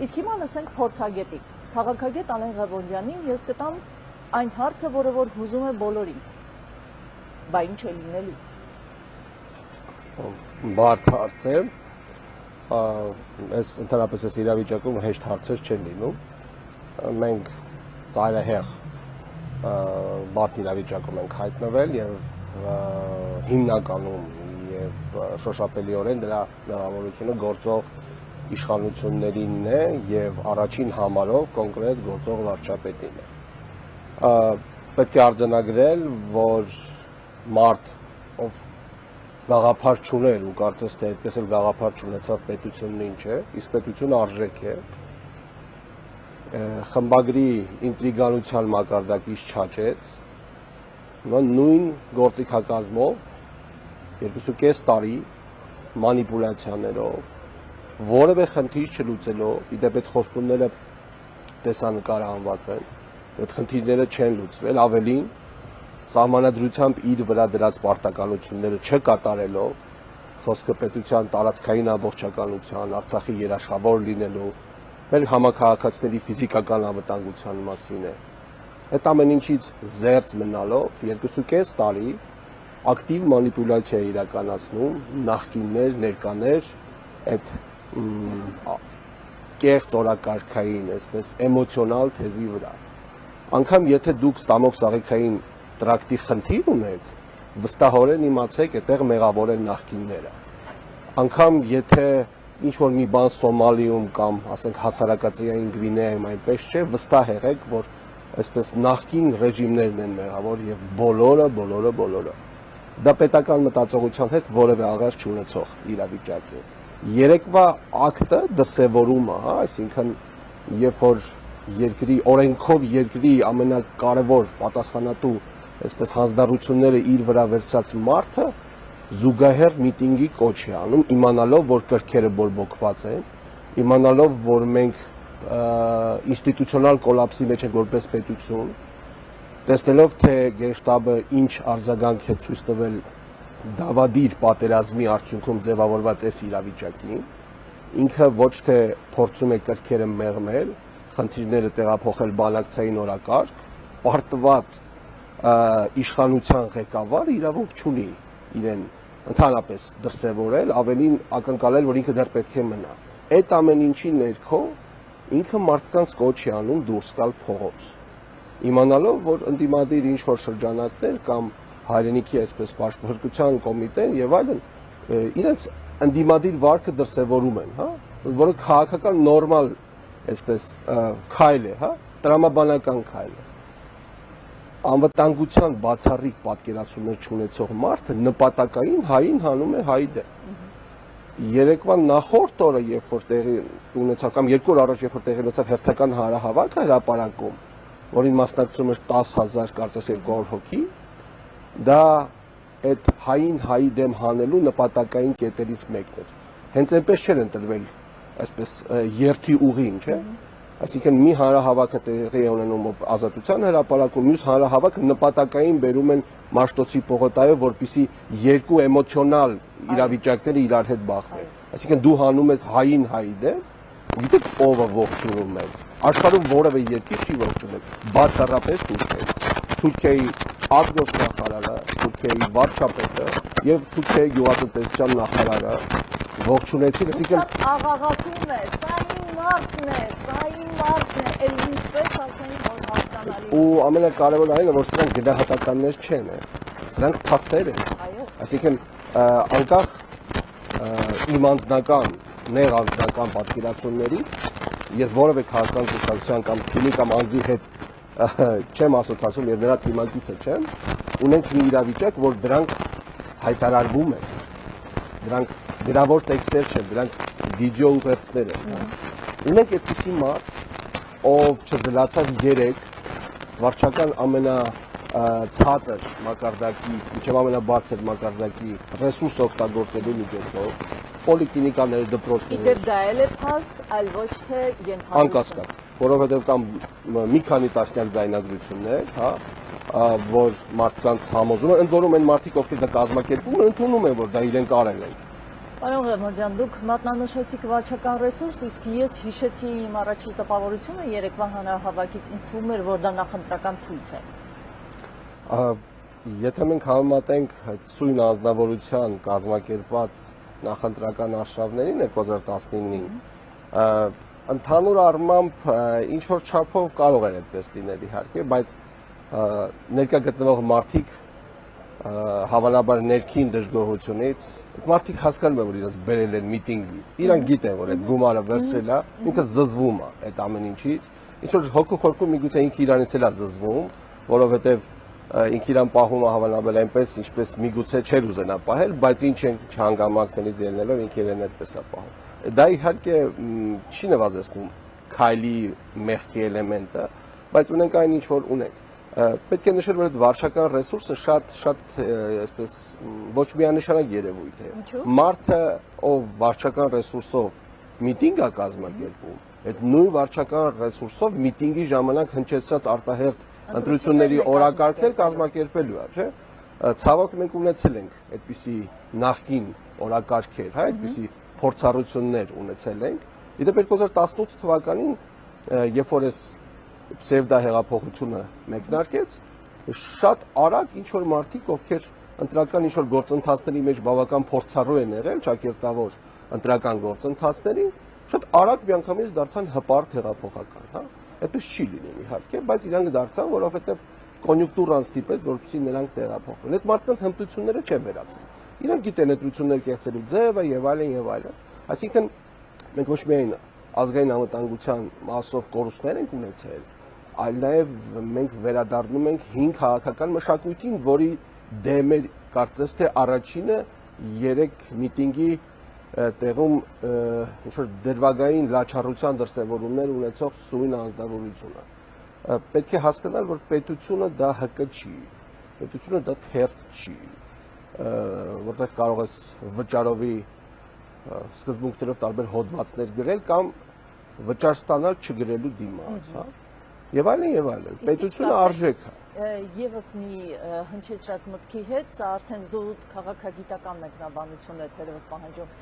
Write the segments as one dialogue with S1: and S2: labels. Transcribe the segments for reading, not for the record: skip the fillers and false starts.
S1: Իսկ հիմա ասենք փորձագետի քաղաքագետ Ալեն Ղավոնդյանին ես կտամ այն հարցը, որը որ հուզում է բոլորին։ Բա ինչ է լինելու։
S2: Բարդ հարց է։ Այս ընդհանրապես այս իրավիճակում հեշտ հարցեր չեն լինում։ Մենք ծայրահեղ բարդ իրավիճակում ենք հայտնվել եւ հիմնականում եւ շոշափելիորեն դրա մեղավորությունը գործող իշխանություններինն է եւ առաջին համարով կոնկրետ գործող վարչապետին է։ Պետք է արձանագրել, որ մարդ, ով գաղափար չուներ ու կարծես թե այդպես էլ գաղափար չունեցավ պետությունն ինչ է, իսկ պետությունը արժեք է, խմբագրի ինտրիգանության մակարդակից չաճեց, նույն գործիքակազմով 2.5 տարի մանիպուլյացիաներով, որևէ խնդիր չլուծելով, իդեպ այդ խոստումները տեսանկարահանված են, այդ խնդիրները չեն լուծվել, ավելին սահմանադրությամբ իր վրա դրած պարտականությունները չկատարելով, խոսքը պետության տարածքային ամբողջականության, Արցախի երաշխավոր լինելու, մեր համաքաղաքացիների ֆիզիկական անվտանգության մասին է։ Այդ ամեն ինչից զերծ մնալով 2.5 տարի ակտիվ մանիպուլյացիա իրականացնում նախկիններ, ներկաներ այդ կեղծ օրակարգային, այսպես էմոցիոնալ թեզի վրա։ Անկամ եթե դուք ստամոք սաղիքային տրակտի խնդիր ունեք, վստահորեն իմացեք այդտեղ մեղավոր են նախկինները։ Անկամ եթե ինչ-որ մի բան Սոմալիում կամ ասենք հասարակածային Գվինեայում այնպես չէ, վստահ եղեք, որ այսպես նախկին ռեժիմներն են մեղավոր եւ բոլորը դա պետական մտածողության հետ որևէ աղերս չունեցող իրավիճակ է։ Երեկվա ակտը դրսևորում է, այսինքն երբ որ երկրի օրենքով երկրի ամենակարևոր պատասխանատու այսպես հանձնառությունները իր վրա վերցած մարդը զուգահեռ միտինգի կոչ է անում, իմանալով, որ կրքերը բորբոքված են, իմանալով, որ մենք ինստիտուցիոնալ կոլապսի մեջ ենք որպես պետություն, տեսնելով, թե Գենշտաբը ինչ արձագանք է ցույց տվել դավադիր պատերազմի արդյունքում ձևավորված այս իրավիճակին, ինքը ոչ թե փորձում է կրքերը մեղմել, խնդիրները տեղափոխել բանակցային օրակարգ, պարտված իշխանության ղեկավարը իրավունք չունի իրեն ընդհանրապես դրսևորել, ավելին ակնկալել, որ ինքը դեռ պետք է մնա։ Այդ ամեն ինչի ներքո ինքը մարդկանց կոչ է անում դուրս գալ փողոց, իմանալով, որ ընդդիմադիր ինչ-որ շրջանակներ կամ հայրենիքի այսպես պաշտպանության կոմիտեն եւ այլն իրենց ընդդիմադիր վարքը դրսևորում են, հա, որը քաղաքական նորմալ այսպես քայլ է, հա, տրամաբանական քայլ է։ Անվտանգության բացառիկ պատկերացումներ չունեցող մարդը նպատակային հային հանում է հայի դեմ։ Երեկվա նախորդ օրը, երբ որ տեղի ունեցավ կամ 2 օր առաջ, երբ որ տեղի ունեցավ հերթական հանրահավաքը հրապարակում, որին մասնակցում էր 10,000 կարծես 200 հոգի, դա այդ հային հայի դեմ հանելու նպատակային կետերից մեկն էր։ Հենց այնպես չէր ընտրվել, այսպես երթի ուղին, չէ՞։ Այսինքն մի հանրահավաքը տեղի է ունենում Ազատության հրապարակում, մյուս հանրահավաքը նպատակային բերում են Մաշտոցի պողոտայով, որպեսզի երկու էմոցիոնալ իրավիճակները իրար հետ բախվեն։ Այսինքն դու հանում ես հային հայի դեմ, գիտեք ով է ողջունում է։ Աշխարհում որևէ երկիր չի ողջունել, բացառապես Թուրքիայի արտգործնախարարը, Թուրքիայի վարչապետը եւ Թուրքիայի գյուղատնտեսության նախարարը ողջունեցին, այսինքն
S1: աղաղակում է, սա իմ մարդն է, էլ ինչպես ասենք որ հասկանալի։
S2: Ու ամենակարևորը այն է, որ սրանք գնահատականներ չեն, սրանք փաստեր են։ Այսինքն անկախ իմ անձնական, նեղ անձնական պատկերացումներից ես որևէ քաղաքական կուսակցության կամ թիմի կամ անձի հետ չեմ ասոցացում եւ նրա թիմակիցը չեմ, ունենք մի իրավիճակ, որ դրանք հայտարարվում են, դրանք գրավոր տեքստեր չեն, դրանք վիդեո ուղերձներ են։ Ունենք այդպիսի մարդ, ով չզլացավ 3 վարչական ամենացածր մակարդակից, մինչև ամենաբարձր մակարդակի ռեսուրս օգտագործելու միջոցով, պոլիկլինիկաները, դպրոցները։
S1: Իդեպ դա էլ է փաստ, այլ ոչ թե ենթադրություն։
S2: Անկասկած, որովհետև կամ մի քանի տասնյակ ձայնագրություններ, հա, որ մարդկանց համոզում են, ընդ որում են մարդիկ, ովքեր դա կազմակերպում են, ընդունում են, որ դա իրենք արել են։
S1: Պարոն Ղեմորջյան, դուք մատնանշեցիք վարչական ռեսուրս, իսկ ես հիշեցի իմ առաջին տպավորությունը երեկվա հանրահավաքից, ինձ թվում էր, որ դա նախընտրական ցույց է։
S2: Եթե մենք համեմատենք այդ սույն անձնավորության կազմակերպած նախընտրական արշավներին 2019-ին, ընդհանուր առմամբ ինչ որ չափով կարող էր այդպես լինել իհարկե, բայց ներկա գտնվող մարդիկ հավանաբար ներքին դժգոհությունից այդ մարդիկ հասկանում են, որ իրենց բերել են միտինգի, իրանք գիտեն, որ այդ գումարը վերցրել է, ինքը զզվում է այդ ամեն ինչից, ինչ որ հոգու խորքում միգուցե ինքը իրանից էլ է զզվում, որովհետև ինքը իրան պահում է հավանաբար այնպես, ինչպես միգուցե չէր ուզենա պահել, բայց ինչ են չհանգամանքներից ելնելով ինքը իրեն այդպես է պահում։ Դա իհարկե չի նվազեցնում քայլի մեղքի էլեմենտը, բայց ունենք այն ինչ որ ունենք։ Պետք է նշել, որ այդ վարչական ռեսուրսը շատ այսպես ոչ միանշանակ երևույթ է։ Մարդը, ով վարչական ռեսուրսով միտինգ է կազմակերպում, այդ նույն վարչական ռեսուրսով միտինգի ժամանակ հնչեցրած արտահերթ ընտրությունների օրակարգն կազմակերպելու է, չէ՞։ Ցավոք մենք ունեցել ենք այդպիսի նախկին օրակարգեր, հա, այդպիսի փորձառություններ ունեցել ենք։ Իդեպ 2018 թվականին, երբ որ այս պսևդահեղափոխությունը մեկնարկեց, շատ արագ ինչ որ մարդիկ, ովքեր ընտրական ինչ որ գործընթացների մեջ բավական փորձառու են եղել, ճակերտավոր ընտրական գործընթացներին, շատ արագ միանգամից դարձան հպարտ հեղափոխական, հա։ Այդպես չի լինում իհարկե, բայց իրանք դարձան, որովհետև կոնյունկտուրան ստիպեց, որպեսզի նրանք տեղափոխվեն։ Այդ մարդկանց հմտությունները չեն վերացել։ Իրանք գիտեն ընտրություններ կեղծելու ձևը եւ այլն եւ այլն։ Այսինքն մենք ոչ միայն ազգային անվտանգության մասով կորուստներ ենք ունեցել, այլ նաև մենք վերադառնում ենք հին քաղաքական մշակույթին, որի դեմ էր կարծես թե առաջինը 3 միտինգի տեղում ինչ որ դերվագային լաչառության դրսևորումներ ունեցող սույն անձնավորությունը։ Պետք է հասկանալ, որ պետությունը դա ՀԿ չի, պետությունը դա թերթ չի, որտեղ կարող ես վճարովի սկզբունքներով տարբեր հոդվածներ գրել կամ վճար ստանալ չգրելու դիմաց, հա։ Եվ այլն, պետությունը արժեք է։
S1: Եվս մի հնչեցրած մտքի հետ, սա արդեն զուտ քաղաքագիտական մեկնաբանություն է թերևս պահանջում։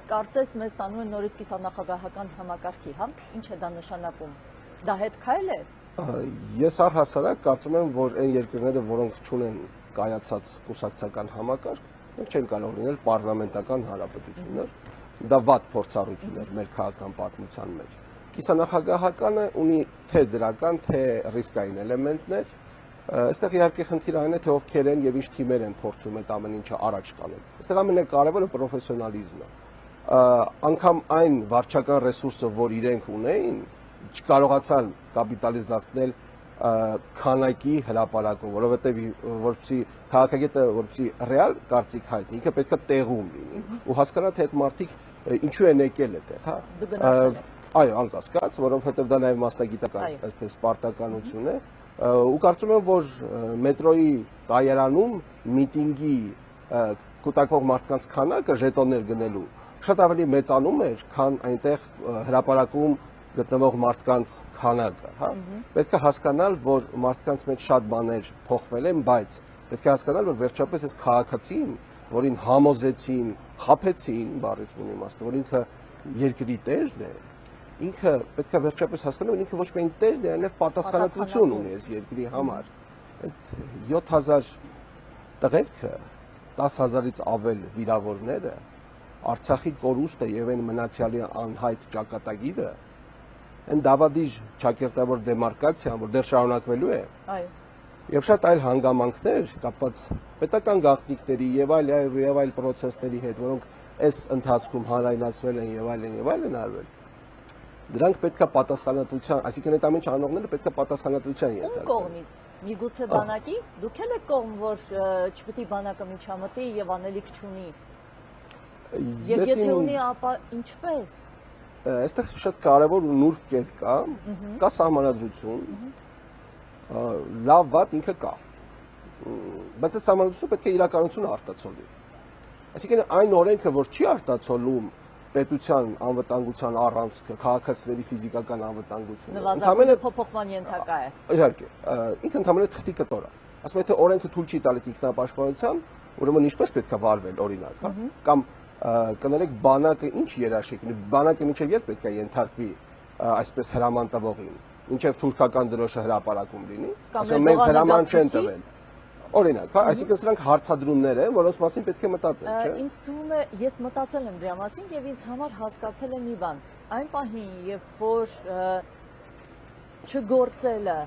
S1: Կարծես մեզ տանում են նորից կիսանախագահական համակարգի, հա։ Ինչ է դա նշանակում։ Դա հետ քայլ է։
S2: Ես առհասարակ կարծում եմ, որ այն երկրները, որոնք չունեն կայացած կուսակցական համակարգ, մենք չեն կարող լինել պարլամենտական հանրապետություններ, դա վատ փորձառություն էր մեր քաղաքական պատմության մեջ։ Կիսանախագահականը ունի թե դրական, թե ռիսկային էլեմենտներ։ Այստեղ իհարկե խնդիրը այն է, թե ովքեր են եւ ինչ թիմեր են փորձում այդ ամեն ինչը առաջ տանել։ Այստեղ ամենակարևորը պրոֆեսիոնալիզմն է։ Անկամ այն վարչական ռեսուրսը, որ իրենք ունեին, չկարողացան կապիտալիզացնել քանակի հրապարակում, որովհետև որպեսզի քաղաքագետը որպեսզի ռեալ կարծիք հայտնի, ինքը պետք է տեղում լինի ու հասկանա թե այդ մարդիկ ինչու են եկել այդտեղ, հա։
S1: Դու գնացել ես։
S2: Այո, անկասկած, որովհետև դա նաև մասնագիտական այսպես պարտականություն է, ու կարծում եմ, որ մետրոյի կայարանում միտինգի կուտակվող մարդկանց քանակը ժետոններ գնելու շատ ավելի մեծանում էր, քան այնտեղ հրապարակում գտնվող մարդկանց քանակը, հա։ Պետք է հասկանալ, որ մարդկանց մեջ շատ բաներ փոխվել են, բայց պետք է հասկանալ, որ վերջապես այս քաղաքացին, որին համոզեցին, խաբեցին, բառից մի իմաստով, որ ինքը երկրի տերն է, ինքը պետք է վերջապես հասկանա, որ ինքը ոչ միայն տերն է, այլև պատասխանատվություն ունի այս երկրի համար։ Այդ 7000 տղերքը, 10000-ից ավել վիրավորները, Արցախի կորուստը եւ այն մնացյալի անհայտ ճակատագիրը, այն դավադիժ ճակերտավոր դեմարկացիան, որ դեռ շարունակվելու է։
S1: Այո։
S2: Եվ շատ այլ հանգամանքներ կապված պետական գաղտնիքների եւ այլ պրոցեսների հետ, որոնք այս ընթացքում հանրայնացվել են եւ այլն արվել։ Դրանք պետք է պատասխանատվության, այսինքն այդ ամեն ինչ անողները պետք է պատասխանատվության
S1: ենթարկվեն։ Ում կողմից։ Միգուցե բանակի, դուք եք կողմ, որ չպետք է բանակը միջամտի եւ անելիք չունի։ Եվ եթե ունի, ապա ինչպես։
S2: Այստեղ շատ կարևոր ու նուրբ կետ կա սահմանադրություն, լավ վատ ինքը կա, բայց այս սահմանադրությունը պետք է իրականությունը արտացոլի։ Այսինքն այն օրենքը, որ չի արտացոլում պետության անվտանգության առանցքը, քաղաքացիների ֆիզիկական անվտանգությունը,
S1: նվազագույն փոփոխման ենթակա է։
S2: Իհարկե, ինքը ընդհանրապես թղթի կտոր է։ Ասում է, թե օրենքը թույլ չի տալիս ինքնապաշտպանության, ուրեմն ինչպես պետք է վարվել օրինակ, հա, կամ կներեք բանակը ինչ երաշխիքն է, բանակը մինչև երբ պետք է ենթարկվի այսպես հրաման տվողին, մինչև թուրքական դրոշը հրապարակում լինի, ասում մենք հրաման չեն տվել։ Օրինակ, հա, այսինքն սրանք հարցադրումներ են, որոնց մասին պետք է մտածել, չէ՞։
S1: Ինձ թվում է, ես մտածել եմ դրա մասին եւ ինձ համար հասկացել եմ մի բան։ Այն պահին, երբ որ չգործելը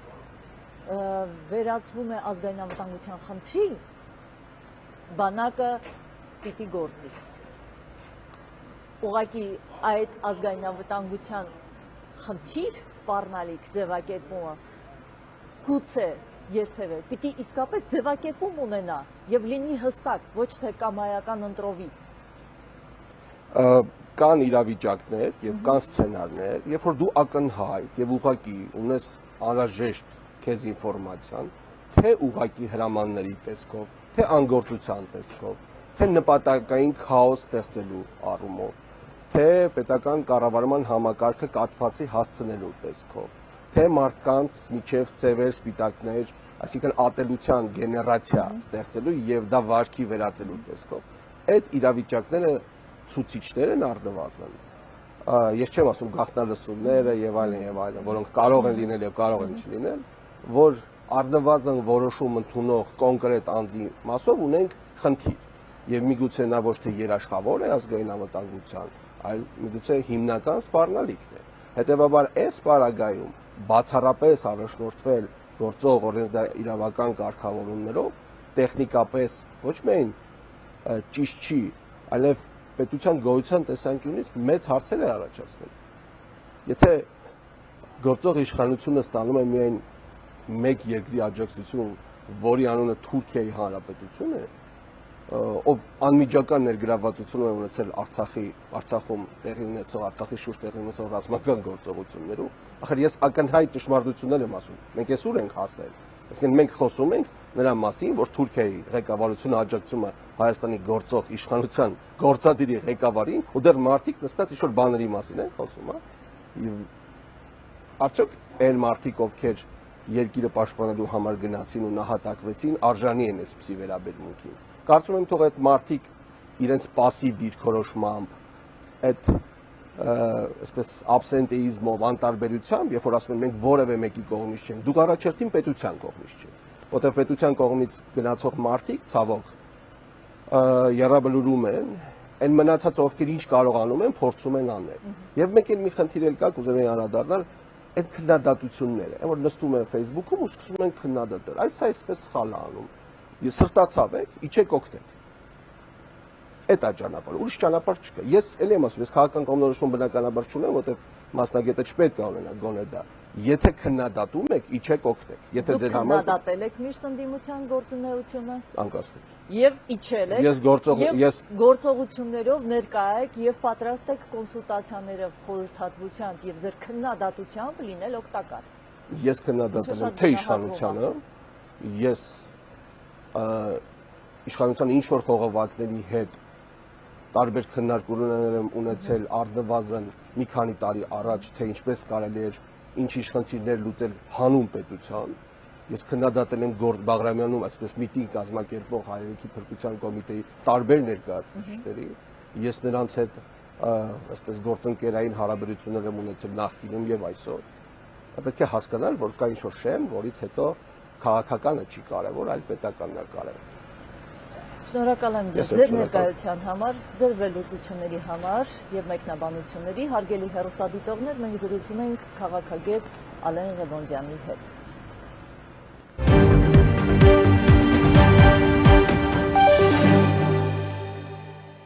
S1: վերածվում է ազգային անվտանգության խնդրի, բանակը պիտի գործի։ Ուղղակի այդ ազգային անվտանգության խնդիր սպառնալիք ձևակերպումը գուցե երբևէ պիտի իսկապես ձևակերպում ունենա եւ լինի հստակ, ոչ թե կամայական ընտրովի։
S2: Կան իրավիճակներ եւ կան սցենարներ, երբ որ դու ակնհայտ եւ ուղղակի ունես անհրաժեշտ քեզ ինֆորմացիան, թե ուղղակի հրամանների տեսքով, թե անգործության տեսքով, թե նպատակային քաոս ստեղծելու առումով, թե պետական կառավարման համակարգը կաթվածի հասցնելու տեսքով, թե մարդկանց միջև սևեր սպիտակներ, այսինքն ատելության գեներացիա ստեղծելու եւ դա վարքի վերածելու տեսքով։ Այդ իրավիճակները ցուցիչներ են առնվազն։ Ես չեմ ասում գաղտնալսումները եւ այլն, որոնք կարող են լինել եւ կարող են չլինել, որ առնվազն որոշում ընդունող կոնկրետ անձի մասով ունենք խնդիր եւ միգուցե նա ոչ թե երաշխավոր է ազգային անվտանգության, այլ միգուցե հիմնական սպառնալիքն է։ Հետևաբար այս պարագայում բացառապես առաջնորդվել գործող օրենսդրական կարգավորումներով տեխնիկապես ոչ միայն ճիշտ չի, այլև պետության գոյության տեսանկյունից մեծ հարցեր է առաջացնում։ Եթե գործող իշխանությունը ստանում է միայն մեկ երկրի աջակցություն, որի անունը Թուրքիայի Հանրապետություն է, ով անմիջական ներգրավվածություն է ունեցել Արցախում տեղի ունեցող, Արցախի շուրջ տեղի ունեցող ռազմական գործողություններում, ախր ես ակնհայտ ճշմարտություններ եմ ասում։ Մենք այսօր ենք հասել։ Այսինքն մենք խոսում ենք նրա մասին, որ Թուրքիայի ղեկավարությունը աջակցում է Հայաստանի գործող իշխանության գործադիրի ղեկավարին, ու դեռ մարդիկ նստած ինչ-որ բաների մասին են խոսում, հա։ Եվ արդյոք այն մարդիկ, ովքեր երկիրը պաշտպանելու համար գնացին ու նահատակվեցին, արժանի են այսպիսի վերաբերմունքին։ Կարծում եմ թող այդ մարդիկ իրենց пассив դիրքորոշմամբ, այդ այսպես absenteism-ով, անտարբերությամբ, երբ որ ասում են մենք որևէ մեկի կողմից չենք, դուք առաջերտին պետության կողմից չեք, որտեղ պետության կողմից գնացող մարդիկ ցավոք երաբլուրում են, այն մնացած ովքեր ինչ կարողանում են, փորձում են անել։ Եվ մեկ էլ մի խնդիր էլ կա, կուզեմ անդրադառնալ, այդ քննադատությունները, որ նստում են Facebook-ում ու սկսում են քննադատել։ Այս այսպես սխալ է անում։ Ես սրտացավ եք, իջեք օգտեք։ Այդ է ճանապարհը, ուրիշ ճանապարհ չկա։ Ես ելի եմ ասում, ես քաղաքական կողմնորոշում բնականաբար չունեմ, որտեղ մասնագետը չպետք է ունենա գոնե դա։ Եթե քննադատում եք, իջեք օգտեք։ Եթե ձեր համար
S1: քննադատել եք միշտ ընդդիմության գործունեությունը
S2: անկասկած։
S1: եւ իջել եք։
S2: Ես
S1: գործողություններով ներկա եք եւ պատրաստ եք կոնսուլտացիաներով, խորհրդատվությամբ եւ ձեր քննադատությամբ լինել օգտակար։
S2: Ես քննադատել եմ թե իշխանությանը, ես իշխանության ինչ որ խողովակների հետ տարբեր քննարկումներ եմ ունեցել առնվազն մի քանի տարի առաջ, թե ինչպես կարելի էր ինչ-ինչ խնդիրներ լուծել հանուն պետության։ Ես քննադատել եմ Գորգ Բաղրամյանում այսպես միտինգ կազմակերպող հայրենիքի փրկության կոմիտեի տարբեր ներկայացուցիչների։ Ես նրանց հետ այսպես գործընկերային հարաբերություններ եմ ունեցել նախկինում եւ այսօր։ Պետք է հասկանալ, որ կա ինչ-որ շեմ, որից հետո քաղաքականը չի կարևոր, այլ պետականն է կարևոր։
S1: Շնորհակալ եմ ձեր ներկայության համար, ձեր վերլուծությունների համար եւ մեկնաբանությունների։ Հարգելի հեռուստադիտողներ, մենք զրուցում ենք քաղաքագետ Ալեն Ղևոնդյանի հետ։